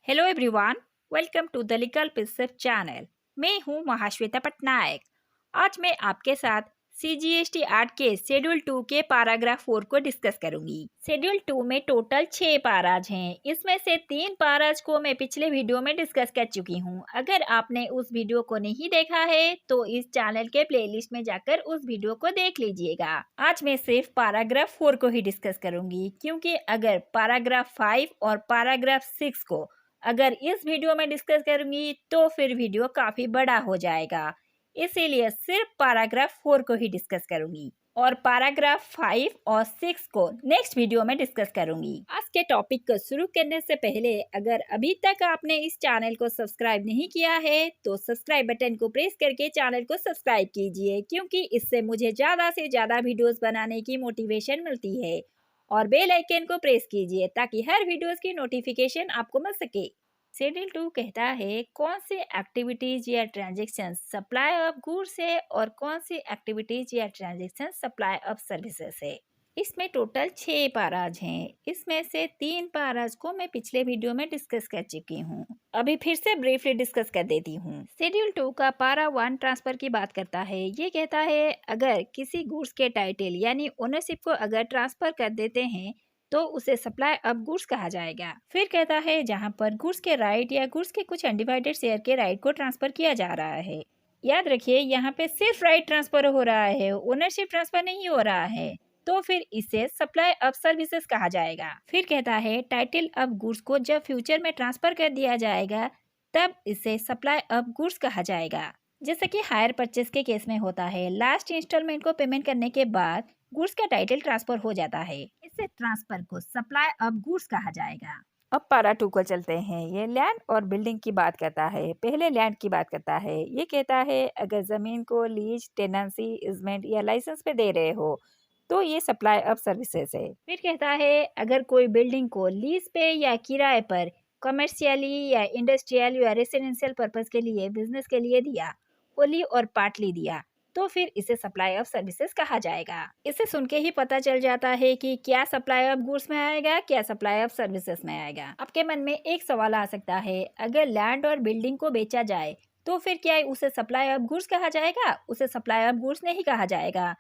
Hello everyone, welcome to the legal picture channel. मैं हूं महाश्वेता पटनायक। आज मैं आपके साथ CGST एक्ट के शेड्यूल 2 के पैराग्राफ 4 को डिस्कस करूंगी। शेड्यूल 2 में टोटल 6 पैराज हैं। इसमें से 3 पैराज को मैं पिछले वीडियो में डिस्कस कर चुकी हूं। अगर आपने उस वीडियो को नहीं देखा है तो इस चैनल के प्लेलिस्ट में जाकर उस वीडियो को देख लीजिएगा। आज मैं सिर्फ पैराग्राफ 4 को ही डिस्कस करूंगी, क्योंकि अगर पैराग्राफ 5 और पैराग्राफ 6 को अगर इस वीडियो में डिस्कस करूंगी तो फिर वीडियो काफी बड़ा हो जाएगा। इसीलिए सिर्फ पैराग्राफ 4 को ही डिस्कस करूंगी और पैराग्राफ 5 और 6 को नेक्स्ट वीडियो में डिस्कस करूंगी। आज के टॉपिक को शुरू करने से पहले अगर अभी तक आपने इस चैनल को सब्सक्राइब नहीं किया है तो सब्सक्राइब बटन को प्रेस करके चैनल को सब्सक्राइब कीजिए, क्योंकि इससे मुझे ज्यादा से ज्यादा वीडियोस बनाने की मोटिवेशन मिलती है। और बेल आइकन को प्रेस कीजिए ताकि हर वीडियोस की नोटिफिकेशन आपको मिल सके। शेड्यूल 2 कहता है कौन सी एक्टिविटीज या ट्रांजेक्शन सप्लाई ऑफ गुड्स है और कौन सी एक्टिविटीज या ट्रांजेक्शन सप्लाई ऑफ सर्विसेज है। इसमें टोटल 6 पैराज हैं। इसमें से 3 पैराज को मैं पिछले वीडियो में डिस्कस कर चुकी हूँ। अभी फिर से ब्रीफली डिस्कस कर देती हूँ। शेड्यूल 2 का पैरा 1 ट्रांसफर की बात करता है। ये कहता है अगर किसी गुड्स के टाइटल यानी ओनरशिप को अगर ट्रांसफर कर देते हैं तो उसे सप्लाई ऑफ गुड्स कहा जाएगा। फिर कहता है जहाँ पर गुड्स के राइट या गुड्स के कुछ अनडिवाइडेड शेयर के राइट को ट्रांसफर किया जा रहा है। याद रखिए यहाँ पे सिर्फ राइट ट्रांसफर हो रहा है, ओनरशिप ट्रांसफर नहीं हो रहा है, तो फिर इसे सप्लाई ऑफ सर्विसेज कहा जाएगा। फिर कहता है टाइटल ऑफ गुड्स को जब फ्यूचर में ट्रांसफर कर दिया जाएगा तब इसे सप्लाई ऑफ गुड्स कहा जाएगा। जैसे कि हायर परचेज के केस में होता है, लास्ट इंस्टॉलमेंट को पेमेंट करने के बाद गुड्स का टाइटल ट्रांसफर हो जाता है। इसे ट्रांसफर को सप्लाई ऑफ गुड्स कहा जाएगा। अब पैरा 2 को चलते हैं। ये लैंड और बिल्डिंग की बात करता है। पहले लैंड की बात करता है। ये कहता है अगर जमीन को लीज, टेनेंसी, इजमेंट या लाइसेंस पे दे रहे हो तो ये सप्लाई ऑफ सर्विसेज है। फिर कहता है अगर कोई बिल्डिंग को लीज पे या किराए पर कमर्शियली या इंडस्ट्रियल या रेसिडेंशियल पर्पज के लिए, बिजनेस के लिए दिया, होली और पार्टली दिया, तो फिर इसे सप्लाई ऑफ सर्विसेज कहा जाएगा। इसे सुन के ही पता चल जाता है कि क्या सप्लाई ऑफ गुड्स में आएगा, क्या सप्लाई ऑफ सर्विसेज में आएगा। आपके मन में एक सवाल आ सकता है, अगर लैंड और बिल्डिंग को बेचा जाए तो फिर क्या उसे सप्लाई ऑफ गुड्स कहा जाएगा? उसे सप्लाई ऑफ गुड्स नहीं कहा जाएगा,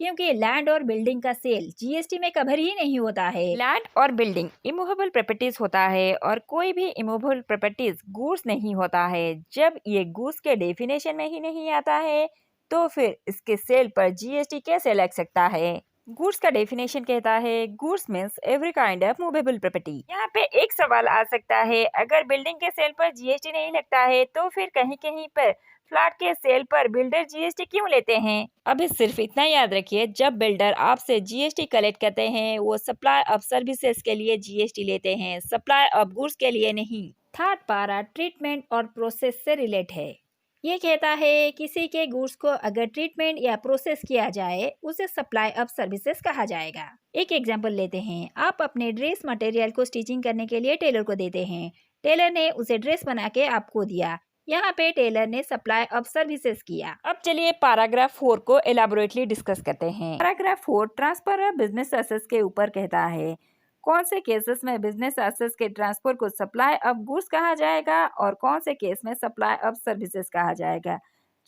क्योंकि लैंड और बिल्डिंग का सेल GST में कवर ही नहीं होता है। लैंड और बिल्डिंग इमूवेबल प्रॉपर्टीज होता है और कोई भी इमूवेबल प्रॉपर्टीज गुड्स नहीं होता है। जब ये गुड्स के डेफिनेशन में ही नहीं आता है तो फिर इसके सेल पर GST कैसे लग सकता है? गुड्स का डेफिनेशन कहता है goods means every kind of movable property. यहाँ पे एक सवाल आ सकता है, अगर बिल्डिंग के सेल पर GST नहीं लगता है तो फिर कहीं कहीं पर फ्लैट के सेल पर बिल्डर GST क्यों लेते हैं? अभी सिर्फ इतना याद रखिए, जब बिल्डर आपसे GST कलेक्ट करते हैं वो सप्लाई ऑफ सर्विसेज के लिए GST लेते हैं, सप्लाई ऑफ गुड्स के लिए नहीं। थर्ड पारा ट्रीटमेंट और प्रोसेस से रिलेट है। ये कहता है किसी के गुड्स को अगर ट्रीटमेंट या प्रोसेस किया जाए उसे सप्लाई ऑफ सर्विसेज कहा जाएगा। एक एग्जांपल लेते हैं। आप अपने ड्रेस मटेरियल को स्टिचिंग करने के लिए टेलर को देते हैं। टेलर ने उसे ड्रेस बना के आपको दिया। यहाँ पे टेलर ने सप्लाई ऑफ सर्विसेज किया। अब चलिए पैराग्राफ 4 को एलाबोरेटली डिस्कस करते हैं। Paragraph 4 transfer of business assets के ऊपर कहता है कौन से केसेस में बिजनेस एसेट्स के ट्रांसफर को सप्लाई ऑफ गुड्स कहा जाएगा और कौन से केस में सप्लाई ऑफ सर्विसेज कहा जाएगा।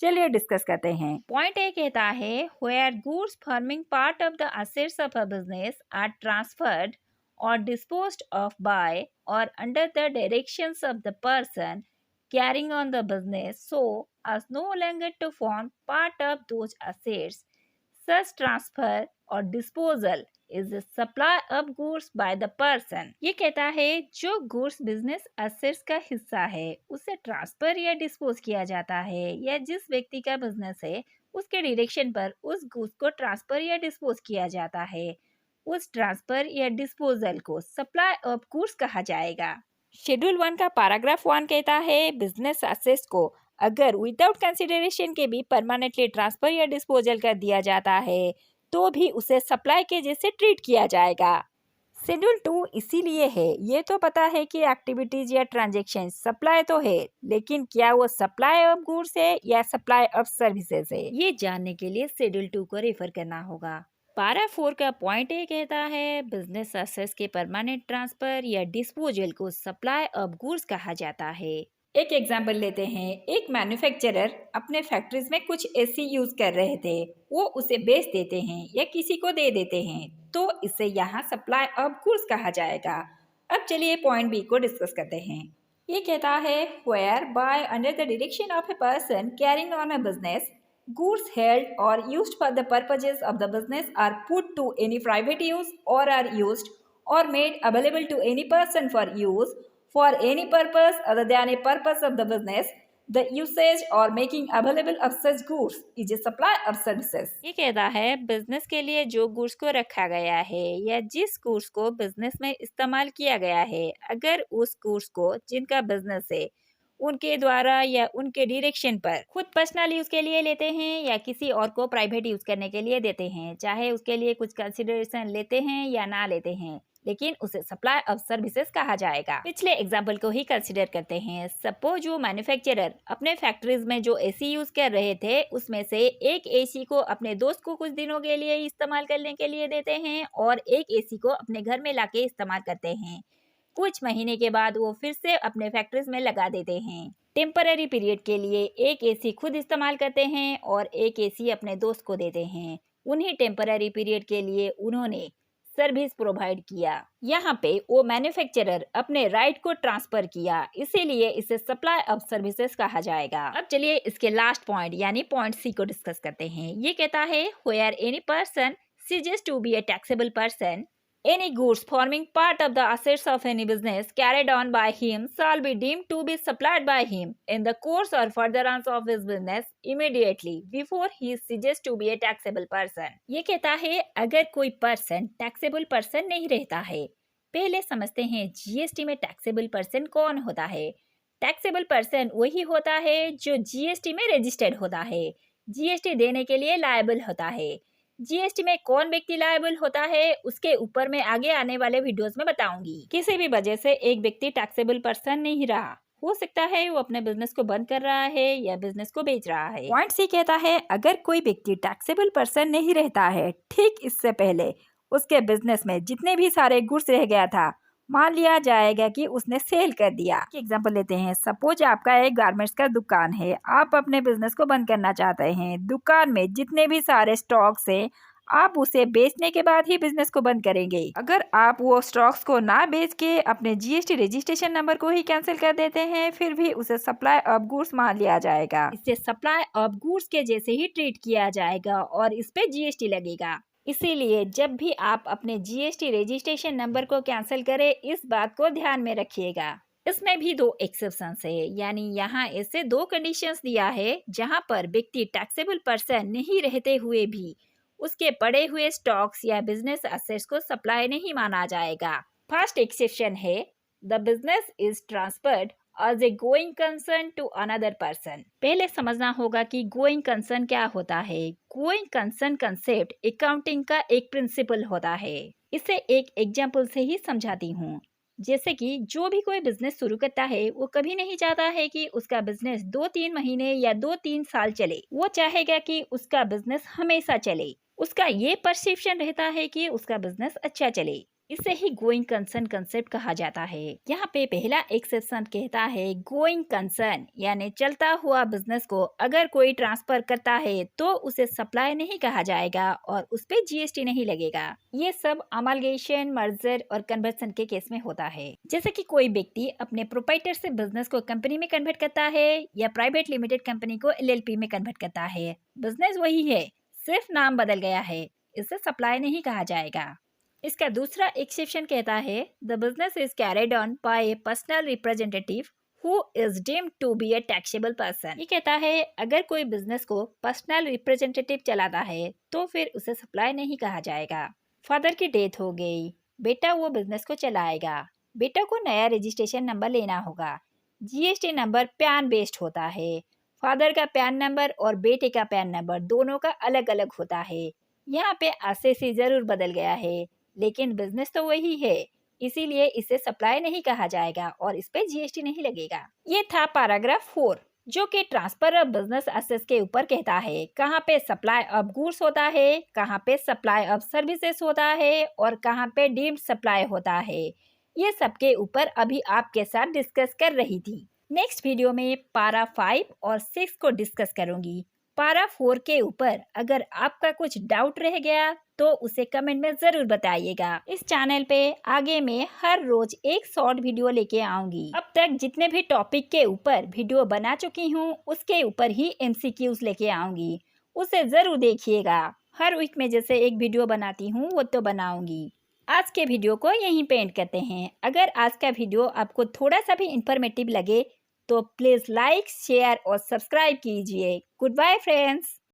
चलिए डिस्कस करते हैं। पॉइंट ए कहता है where goods forming part of the assets of a business are transferred or disposed of by or under the directions of the person carrying on the business so as no longer to form part of those assets. Such transfer or disposal is the supply of goods by the person. ये कहता है जो goods business assets का हिस्सा है उसे transfer या dispose किया जाता है, या जिस व्यक्ति का बिजनेस है उसके डायरेक्शन पर उस गुड्स को ट्रांसफर या डिस्पोज किया जाता है, उस ट्रांसफर या डिस्पोजल को सप्लाई ऑफ गुड्स कहा जाएगा। शेड्यूल 1 का पैराग्राफ 1 कहता है बिजनेस एसेट्स को अगर विदाउट कंसिडरेशन के भी परमानेंटली ट्रांसफर या डिस्पोजल कर दिया जाता है तो भी उसे सप्लाई के जैसे ट्रीट किया जाएगा। शेड्यूल 2 इसीलिए है, ये तो पता है कि एक्टिविटीज या ट्रांजेक्शन सप्लाई तो है, लेकिन क्या वो सप्लाई ऑफ गुड्स है या सप्लाई ऑफ सर्विसेज है, ये जानने के लिए शेड्यूल 2 को रेफर करना होगा। पारा 4 का पॉइंट ए कहता है बिजनेस असेट्स के परमानेंट ट्रांसफर या डिस्पोजल को सप्लाई ऑफ गुड्स कहा जाता है। एक एग्जाम्पल लेते हैं। एक मैन्युफैक्चरर अपने फैक्ट्रीज में कुछ एसी यूज कर रहे थे, वो उसे बेच देते हैं या किसी को दे देते हैं, तो इसे यहाँ सप्लाई ऑफ गुड्स कहा जाएगा। अब चलिए पॉइंट बी को डिस्कस करते हैं। ये कहता है where by under the direction of a person carrying on a business goods held or used for the purposes of the business are put to any private use or are used or made available to any person for any purpose other than a purpose of the business. The usage or making available of such goods is a supply of services. ये कहता है business के लिए जो goods को रखा गया है या जिस गुड्स को बिजनेस में इस्तेमाल किया गया है, अगर उस गुड्स को जिनका बिजनेस है उनके द्वारा या उनके डायरेक्शन पर खुद पर्सनल यूज के लिए लेते हैं या किसी और को प्राइवेट यूज करने के लिए देते हैं, चाहे उसके लिए कुछ कंसिडरेशन लेते हैं या ना लेते हैं, लेकिन उसे सप्लाई ऑफ सर्विसेज कहा जाएगा। पिछले एग्जाम्पल को ही कंसिडर करते हैं। सपोज जो मैन्युफैक्चरर अपने फैक्ट्रीज में जो एसी यूज कर रहे थे उसमें से एक एसी को अपने दोस्त को कुछ दिनों के लिए इस्तेमाल करने के लिए देते हैं और एक एसी को अपने घर में लाके इस्तेमाल करते हैं। कुछ महीने के बाद वो फिर से अपने फैक्ट्रीज में लगा देते हैं। टेम्पररी पीरियड के लिए एक एसी खुद इस्तेमाल करते हैं और एक एसी अपने दोस्त को देते हैं। उन्हीं टेम्पररी पीरियड के लिए उन्होंने सर्विस प्रोवाइड किया। यहाँ पे वो मैन्युफैक्चरर अपने राइट को ट्रांसफर किया, इसीलिए इसे सप्लाई ऑफ सर्विसेज कहा जाएगा। अब चलिए इसके लास्ट पॉइंट यानी पॉइंट सी को डिस्कस करते हैं। ये कहता है where any person ceases to be a taxable person, any goods forming part of the assets of any business carried on by him shall be deemed to be supplied by him in the course or furtherance of his business immediately before he ceases to be a taxable person. ये कहता है अगर कोई person taxable person नहीं रहता है। पहले समझते हैं जीएसटी में टैक्सेबल पर्सन कौन होता है। टैक्सेबल पर्सन वही होता है जो जीएसटी में रजिस्टर्ड होता है, जीएसटी देने के लिए लायबल होता है। जीएसटी में कौन व्यक्ति लायबल होता है उसके ऊपर मैं आगे आने वाले वीडियोस में बताऊंगी। किसी भी वजह से एक व्यक्ति टैक्सेबल पर्सन नहीं रहा, हो सकता है वो अपने बिजनेस को बंद कर रहा है या बिजनेस को बेच रहा है। पॉइंट सी कहता है अगर कोई व्यक्ति टैक्सेबल पर्सन नहीं रहता है, ठीक इससे पहले उसके बिजनेस में जितने भी सारे गुड्स रह गया था मान लिया जाएगा कि उसने सेल कर दिया। एग्जांपल लेते हैं। सपोज आपका एक गारमेंट्स का दुकान है, आप अपने बिजनेस को बंद करना चाहते हैं। दुकान में जितने भी सारे स्टॉक्स हैं आप उसे बेचने के बाद ही बिजनेस को बंद करेंगे। अगर आप वो स्टॉक्स को ना बेच के अपने जीएसटी रजिस्ट्रेशन नंबर को ही कैंसिल कर देते हैं फिर भी उसे सप्लाई ऑफ गुड्स मान लिया जाएगा। इसे सप्लाई ऑफ गुड्स के जैसे ही ट्रीट किया जाएगा और इस पे जीएसटी लगेगा। इसीलिए जब भी आप अपने जीएसटी रजिस्ट्रेशन नंबर को कैंसिल करें इस बात को ध्यान में रखिएगा। इसमें भी दो एक्सेप्शंस है, यानी यहाँ ऐसे दो कंडीशंस दिया है जहाँ पर व्यक्ति टैक्सेबल पर्सन नहीं रहते हुए भी उसके पड़े हुए स्टॉक्स या बिजनेस असेट्स को सप्लाई नहीं माना जाएगा। फर्स्ट एक्सेप्शन है the business is transferred as a going concern to another person। पहले समझना होगा कि गोइंग कंसर्न क्या होता है। गोइंग कंसर्न कंसेप्ट अकाउंटिंग का एक प्रिंसिपल होता है। इसे एक एग्जाम्पल से ही समझाती हूँ। जैसे कि जो भी कोई बिजनेस शुरू करता है वो कभी नहीं चाहता है कि उसका बिजनेस 2-3 महीने या 2-3 साल चले, वो चाहेगा कि उसका बिजनेस हमेशा चले। उसका ये परसेप्शन रहता है कि उसका बिजनेस अच्छा चले, इसे ही गोइंग कंसर्न कंसेप्ट कहा जाता है। यहाँ पे पहला एक्सेप्शन कहता है गोइंग कंसर्न यानी चलता हुआ बिजनेस को अगर कोई ट्रांसफर करता है तो उसे सप्लाई नहीं कहा जाएगा और उस पे जीएसटी नहीं लगेगा। ये सब अमलगेशन, मर्जर और कन्वर्सन के केस में होता है। जैसे कि कोई व्यक्ति अपने प्रोप्राइटर से बिजनेस को कंपनी में कन्वर्ट करता है या प्राइवेट लिमिटेड कंपनी को एलएलपी में कन्वर्ट करता है, बिजनेस वही है, सिर्फ नाम बदल गया है, इसे सप्लाई नहीं कहा जाएगा। इसका दूसरा एक्सेप्शन कहता है the business is carried on by a personal representative who is deemed to be a taxable person. ये कहता है अगर कोई बिजनेस को पर्सनल रिप्रेजेंटेटिव चलाता है तो फिर उसे सप्लाई नहीं कहा जाएगा। फादर की डेथ हो गई, बेटा वो बिजनेस को चलाएगा, बेटा को नया रजिस्ट्रेशन नंबर लेना होगा। जीएसटी नंबर पैन बेस्ड होता है। फादर का पैन नंबर और बेटे का पैन नंबर दोनों का अलग अलग होता है। यहाँ पे आरसीसी जरूर बदल गया है लेकिन बिजनेस तो वही है, इसीलिए इसे सप्लाई नहीं कहा जाएगा और इस पे जीएसटी नहीं लगेगा। ये था पैराग्राफ 4। जो कि ट्रांसफर ऑफ बिजनेस एसेट्स के ऊपर कहता है। कहाँ पे सप्लाई ऑफ गुड्स होता है, कहाँ पे सप्लाई ऑफ सर्विसेज होता है और कहाँ पे डीम्ड सप्लाई होता है, ये सब के ऊपर अभी आपके साथ डिस्कस कर रही थी। नेक्स्ट वीडियो में पारा 5 और 6 को डिस्कस करूंगी। पारा 4 के ऊपर अगर आपका कुछ डाउट रह गया तो उसे कमेंट में जरूर बताइएगा। इस चैनल पे आगे मैं हर रोज एक शॉर्ट वीडियो लेके आऊंगी। अब तक जितने भी टॉपिक के ऊपर वीडियो बना चुकी हूँ उसके ऊपर ही MCQs लेके आऊंगी, उसे जरूर देखिएगा। हर वीक में जैसे एक वीडियो बनाती हूँ वो तो बनाऊंगी। आज के वीडियो को यहीं पे एंड करते हैं। अगर आज का वीडियो आपको थोड़ा सा भी इंफॉर्मेटिव लगे तो प्लीज लाइक, शेयर और सब्सक्राइब कीजिए। Good bye friends.